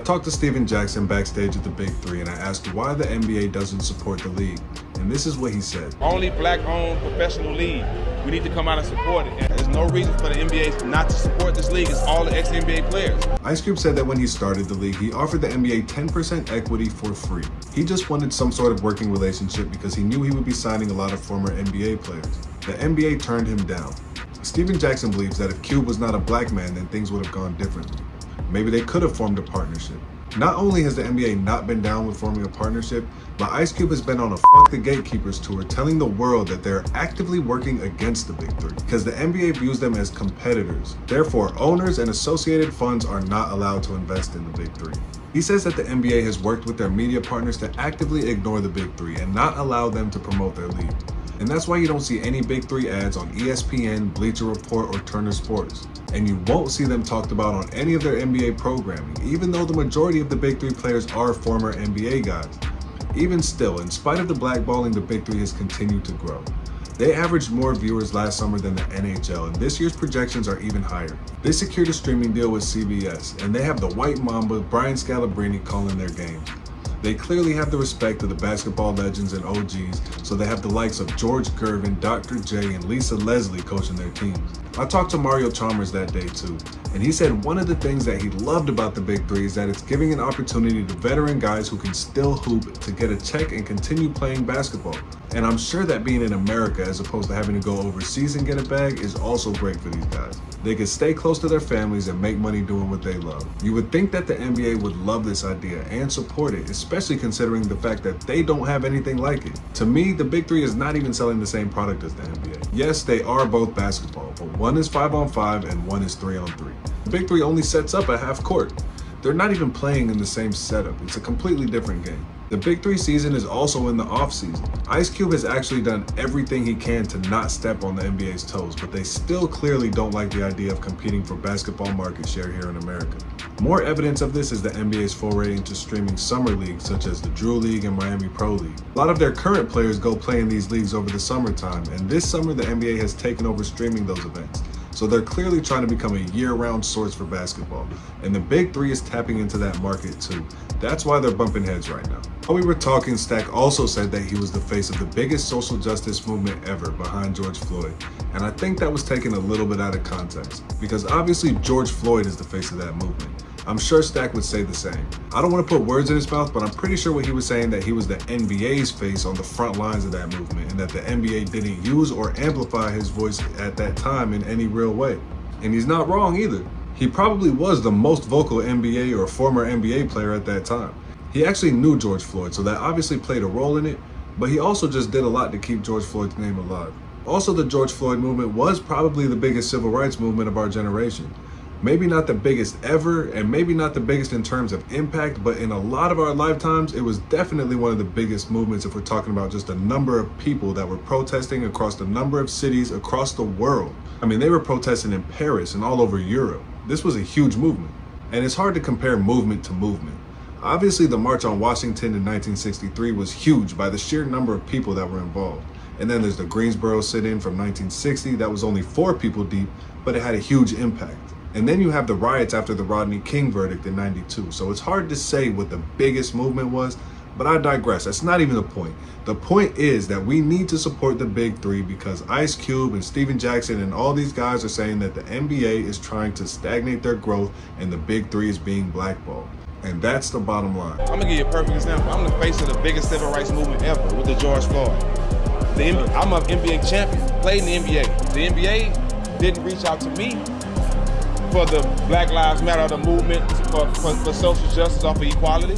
talked to Steven Jackson backstage at the Big Three and I asked why the NBA doesn't support the league. And this is what he said. Only black-owned professional league. We need to come out and support it. And there's no reason for the NBA not to support this league. It's all the ex-NBA players. Ice Cube said that when he started the league, he offered the NBA 10% equity for free. He just wanted some sort of working relationship because he knew he would be signing a lot of former NBA players. The NBA turned him down. Steven Jackson believes that if Cube was not a black man, then things would have gone differently. Maybe they could have formed a partnership. Not only has the NBA not been down with forming a partnership, but Ice Cube has been on a Fuck the Gatekeepers tour telling the world that they're actively working against the Big Three because the NBA views them as competitors. Therefore, owners and associated funds are not allowed to invest in the Big Three. He says that the NBA has worked with their media partners to actively ignore the Big Three and not allow them to promote their league. And that's why you don't see any Big Three ads on ESPN, Bleacher Report, or Turner Sports. And you won't see them talked about on any of their NBA programming, even though the majority of the Big Three players are former NBA guys. Even still, in spite of the blackballing, the Big Three has continued to grow. They averaged more viewers last summer than the NHL, and this year's projections are even higher. They secured a streaming deal with CBS, and they have the White Mamba, Brian Scalabrine, calling their games. They clearly have the respect of the basketball legends and OGs, so they have the likes of George Gervin, Dr. J, and Lisa Leslie coaching their teams. I talked to Mario Chalmers that day too, and he said one of the things that he loved about the Big Three is that it's giving an opportunity to veteran guys who can still hoop to get a check and continue playing basketball. And I'm sure that being in America as opposed to having to go overseas and get a bag is also great for these guys. They can stay close to their families and make money doing what they love. You would think that the NBA would love this idea and support it, especially considering the fact that they don't have anything like it. To me, the Big Three is not even selling the same product as the NBA. Yes, they are both basketball, but one is 5-on-5 and one is 3-on-3. The Big Three only sets up a half court. They're not even playing in the same setup. It's a completely different game. The Big Three season is also in the off season. Ice Cube has actually done everything he can to not step on the NBA's toes, but they still clearly don't like the idea of competing for basketball market share here in America. More evidence of this is the NBA's foray into streaming summer leagues such as the Drew League and Miami Pro League. A lot of their current players go play in these leagues over the summertime, and this summer the NBA has taken over streaming those events. So they're clearly trying to become a year-round source for basketball. And the Big Three is tapping into that market too. That's why they're bumping heads right now. While we were talking, Stak also said that he was the face of the biggest social justice movement ever behind George Floyd. And I think that was taken a little bit out of context, because obviously George Floyd is the face of that movement. I'm sure Stak would say the same. I don't want to put words in his mouth, but I'm pretty sure what he was saying that he was the NBA's face on the front lines of that movement and that the NBA didn't use or amplify his voice at that time in any real way. And he's not wrong either. He probably was the most vocal NBA or former NBA player at that time. He actually knew George Floyd, so that obviously played a role in it, but he also just did a lot to keep George Floyd's name alive. Also, the George Floyd movement was probably the biggest civil rights movement of our generation. Maybe not the biggest ever, and maybe not the biggest in terms of impact, but in a lot of our lifetimes, it was definitely one of the biggest movements if we're talking about just a number of people that were protesting across a number of cities across the world. I mean, they were protesting in Paris and all over Europe. This was a huge movement, and it's hard to compare movement to movement. Obviously, the March on Washington in 1963 was huge by the sheer number of people that were involved. And then there's the Greensboro sit-in from 1960 that was only 4 people deep, but it had a huge impact. And then you have the riots after the Rodney King verdict in '92. So it's hard to say what the biggest movement was, but I digress. That's not even the point. The point is that we need to support the Big Three because Ice Cube and Steven Jackson and all these guys are saying that the NBA is trying to stagnate their growth and the Big Three is being blackballed. And that's the bottom line. I'm gonna give you a perfect example. I'm the face of the biggest civil rights movement ever with the George Floyd. I'm an NBA champion, played in the NBA. The NBA didn't reach out to me for the Black Lives Matter, the movement for social justice or for equality.